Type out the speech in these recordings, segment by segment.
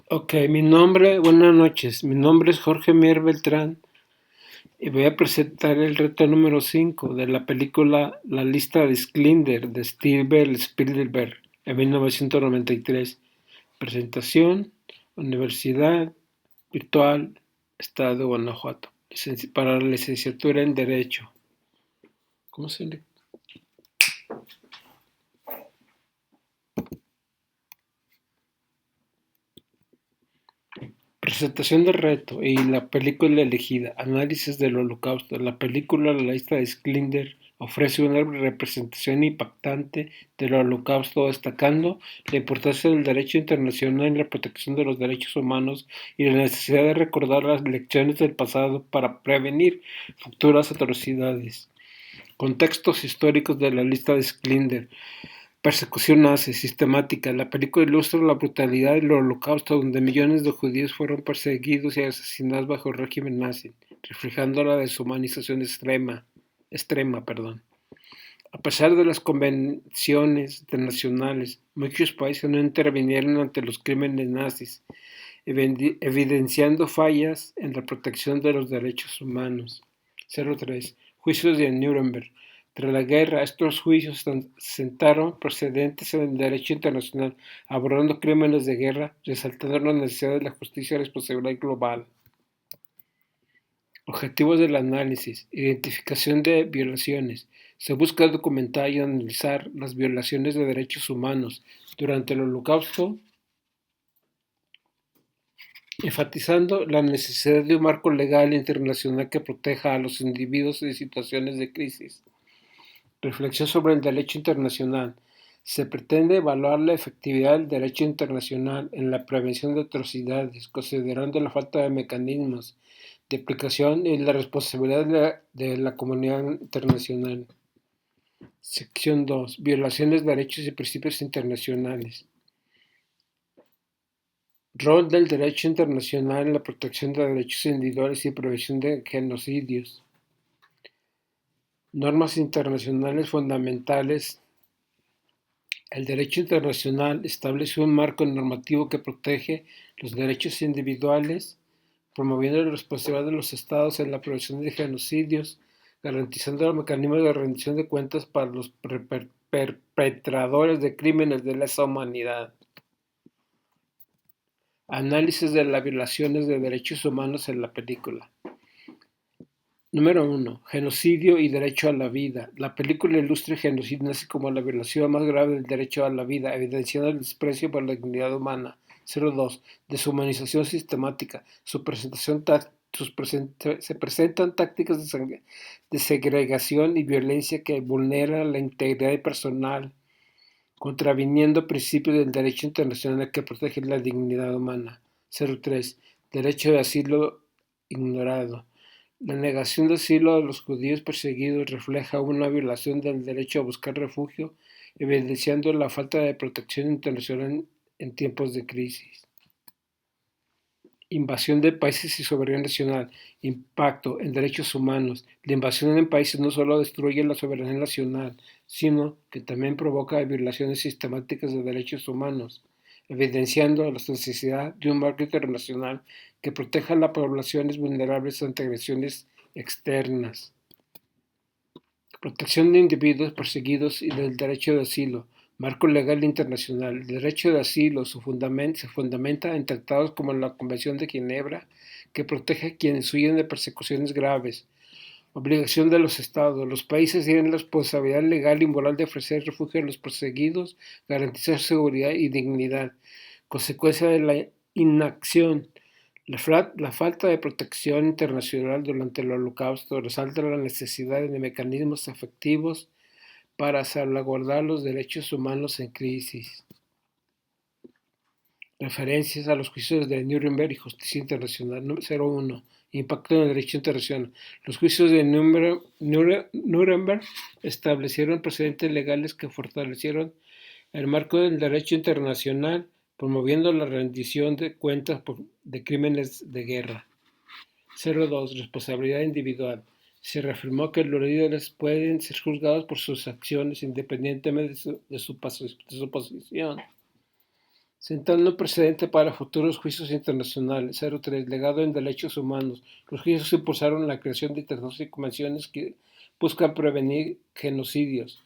Buenas noches. Mi nombre es Jorge Mier Beltrán y voy a presentar el reto número 5 de la película La lista de Schindler de Steven Spielberg en 1993. Presentación, Universidad Virtual, Estado de Guanajuato, para la licenciatura en Derecho. ¿Cómo se le? Presentación del reto y la película elegida. Análisis del Holocausto. La película La lista de Schindler ofrece una representación impactante del Holocausto, destacando la importancia del derecho internacional en la protección de los derechos humanos y la necesidad de recordar las lecciones del pasado para prevenir futuras atrocidades. Contextos históricos de la lista de Schindler. Persecución nazi sistemática. La película ilustra la brutalidad del Holocausto, donde millones de judíos fueron perseguidos y asesinados bajo el régimen nazi, reflejando la deshumanización extrema. A pesar de las convenciones internacionales, muchos países no intervinieron ante los crímenes nazis, evidenciando fallas en la protección de los derechos humanos. 03. Juicios de Nuremberg. Tras la guerra, estos juicios sentaron precedentes en el derecho internacional, abordando crímenes de guerra, resaltando la necesidad de la justicia y responsabilidad global. Objetivos del análisis. Identificación de violaciones. Se busca documentar y analizar las violaciones de derechos humanos durante el Holocausto, enfatizando la necesidad de un marco legal internacional que proteja a los individuos en situaciones de crisis. Reflexión sobre el derecho internacional. Se pretende evaluar la efectividad del derecho internacional en la prevención de atrocidades, considerando la falta de mecanismos de aplicación y la responsabilidad de la comunidad internacional. Sección 2. Violaciones de derechos y principios internacionales. Rol del derecho internacional en la protección de derechos individuales y prevención de genocidios. Normas internacionales fundamentales. El derecho internacional establece un marco normativo que protege los derechos individuales, promoviendo la responsabilidad de los estados en la prevención de genocidios, garantizando los mecanismos de rendición de cuentas para los perpetradores de crímenes de lesa humanidad. Análisis de las violaciones de derechos humanos en la película. Número 1. Genocidio y derecho a la vida. La película ilustra el genocidio nazi como la violación más grave del derecho a la vida, evidenciando el desprecio por la dignidad humana. 02. Deshumanización sistemática. Se presentan tácticas de segregación y violencia que vulneran la integridad personal, contraviniendo principios del derecho internacional que protegen la dignidad humana. 03. Derecho de asilo ignorado. La negación de asilo a los judíos perseguidos refleja una violación del derecho a buscar refugio, evidenciando la falta de protección internacional en tiempos de crisis. Invasión de países y soberanía nacional. Impacto en derechos humanos. La invasión en países no solo destruye la soberanía nacional, sino que también provoca violaciones sistemáticas de derechos humanos, evidenciando la necesidad de un marco internacional que proteja a las poblaciones vulnerables ante agresiones externas. Protección de individuos perseguidos y del derecho de asilo. Marco legal internacional. El derecho de asilo se fundamenta en tratados como la Convención de Ginebra, que protege a quienes huyen de persecuciones graves. Obligación de los Estados. Los países tienen la responsabilidad legal y moral de ofrecer refugio a los perseguidos, garantizar seguridad y dignidad. Consecuencia de la inacción. La falta de protección internacional durante el Holocausto resalta la necesidad de mecanismos efectivos para salvaguardar los derechos humanos en crisis. Referencias a los juicios de Nuremberg y Justicia Internacional. 01. Impacto en el derecho internacional. Los juicios de Nuremberg establecieron precedentes legales que fortalecieron el marco del derecho internacional, promoviendo la rendición de cuentas de crímenes de guerra. 02. Responsabilidad individual. Se reafirmó que los líderes pueden ser juzgados por sus acciones independientemente de su posición. sentando un precedente para futuros juicios internacionales. 03. Legado en derechos humanos. Los juicios impulsaron la creación de tratados y convenciones que buscan prevenir genocidios,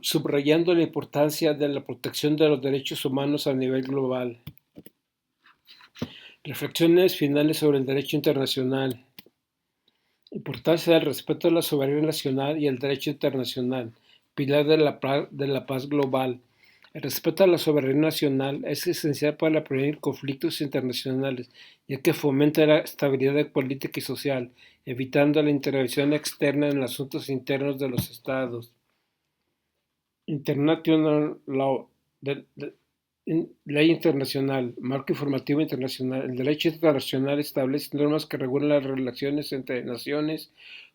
subrayando la importancia de la protección de los derechos humanos a nivel global. Reflexiones finales sobre el derecho internacional. Importancia del respeto a la soberanía nacional y el derecho internacional, pilar de la paz global. El respeto a la soberanía nacional es esencial para prevenir conflictos internacionales, ya que fomenta la estabilidad política y social, evitando la intervención externa en los asuntos internos de los estados. International Law, ley internacional, marco informativo internacional. El derecho internacional establece normas que regulan las relaciones entre naciones,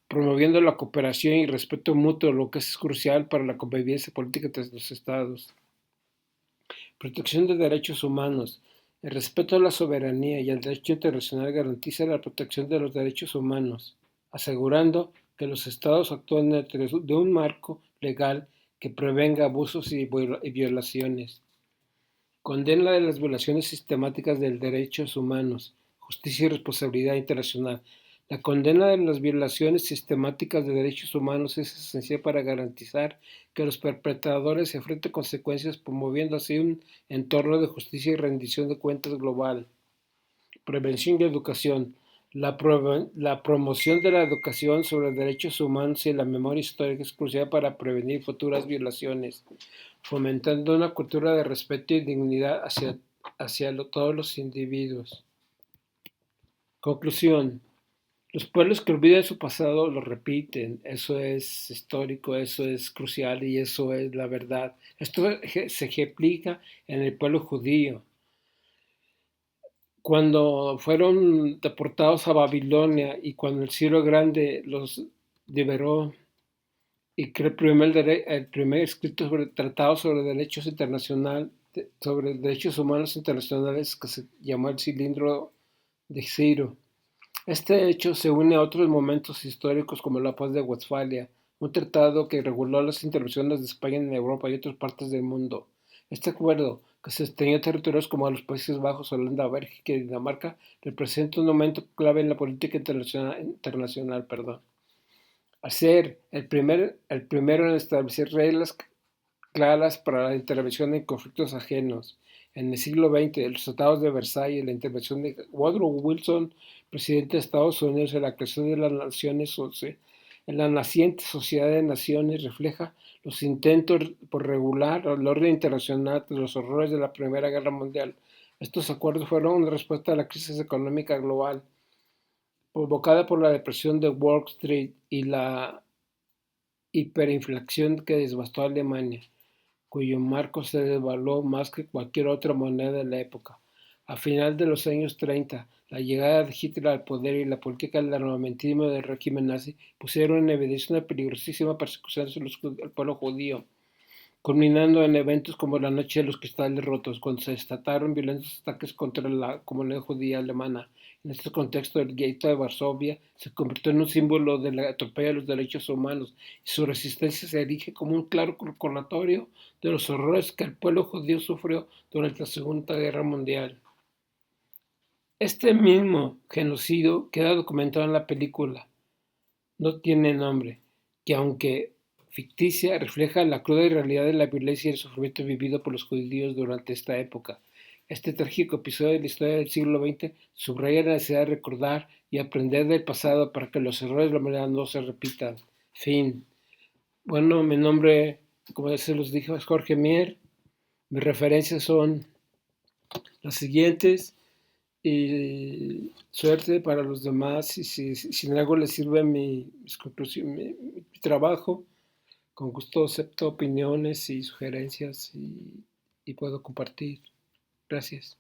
promoviendo la cooperación y respeto mutuo, lo que es crucial para la convivencia política entre los estados. Protección de derechos humanos. El respeto a la soberanía y al derecho internacional garantiza la protección de los derechos humanos, asegurando que los estados actúan dentro de un marco legal que prevenga abusos y violaciones. Condena de las violaciones sistemáticas de derechos humanos, justicia y responsabilidad internacional. La condena de las violaciones sistemáticas de derechos humanos es esencial para garantizar que los perpetradores se enfrenten consecuencias, promoviendo así un entorno de justicia y rendición de cuentas global. Prevención y educación. La promoción de la educación sobre derechos humanos y la memoria histórica es crucial para prevenir futuras violaciones, fomentando una cultura de respeto y dignidad hacia todos los individuos. Conclusión. Los pueblos que olvidan su pasado lo repiten. Eso es histórico, eso es crucial y eso es la verdad. Esto se ejemplifica en el pueblo judío. Cuando fueron deportados a Babilonia y cuando el Ciro Grande los liberó y creó el primer escrito sobre tratado sobre derechos sobre derechos humanos internacionales, que se llamó el Cilindro de Ciro. Este hecho se une a otros momentos históricos como la Paz de Westfalia, un tratado que reguló las intervenciones de España en Europa y otras partes del mundo. Este acuerdo, que se extendió a territorios como a los Países Bajos, Holanda, Bélgica y Dinamarca, representa un momento clave en la política internacional. Al ser el primero en establecer reglas claras para la intervención en conflictos ajenos. En el siglo XX, los tratados de Versalles, la intervención de Woodrow Wilson, presidente de Estados Unidos, en la creación de las Naciones, en la naciente Sociedad de Naciones, refleja los intentos por regular el orden internacional de los horrores de la Primera Guerra Mundial. Estos acuerdos fueron una respuesta a la crisis económica global provocada por la depresión de Wall Street y la hiperinflación que devastó a Alemania, cuyo marco se devaluó más que cualquier otra moneda de la época. A final de los años 30, la llegada de Hitler al poder y la política del armamentismo del régimen nazi pusieron en evidencia una peligrosísima persecución al pueblo judío, culminando en eventos como la Noche de los Cristales Rotos, cuando se desataron violentos ataques contra la comunidad judía alemana. En este contexto, el gueto de Varsovia se convirtió en un símbolo del atropello de los derechos humanos y su resistencia se erige como un claro recordatorio de los horrores que el pueblo judío sufrió durante la Segunda Guerra Mundial. Este mismo genocidio queda documentado en la película No tiene nombre, que aunque ficticia, refleja la cruda realidad de la violencia y el sufrimiento vivido por los judíos durante esta época. Este trágico episodio de la historia del siglo XX subraya la necesidad de recordar y aprender del pasado para que los errores de la humanidad no se repitan. Fin. Bueno, mi nombre, como se los dije, es Jorge Mier. Mis referencias son las siguientes. Y suerte para los demás. Y si en algo les sirve mi trabajo, con gusto acepto opiniones y sugerencias y puedo compartir. Gracias.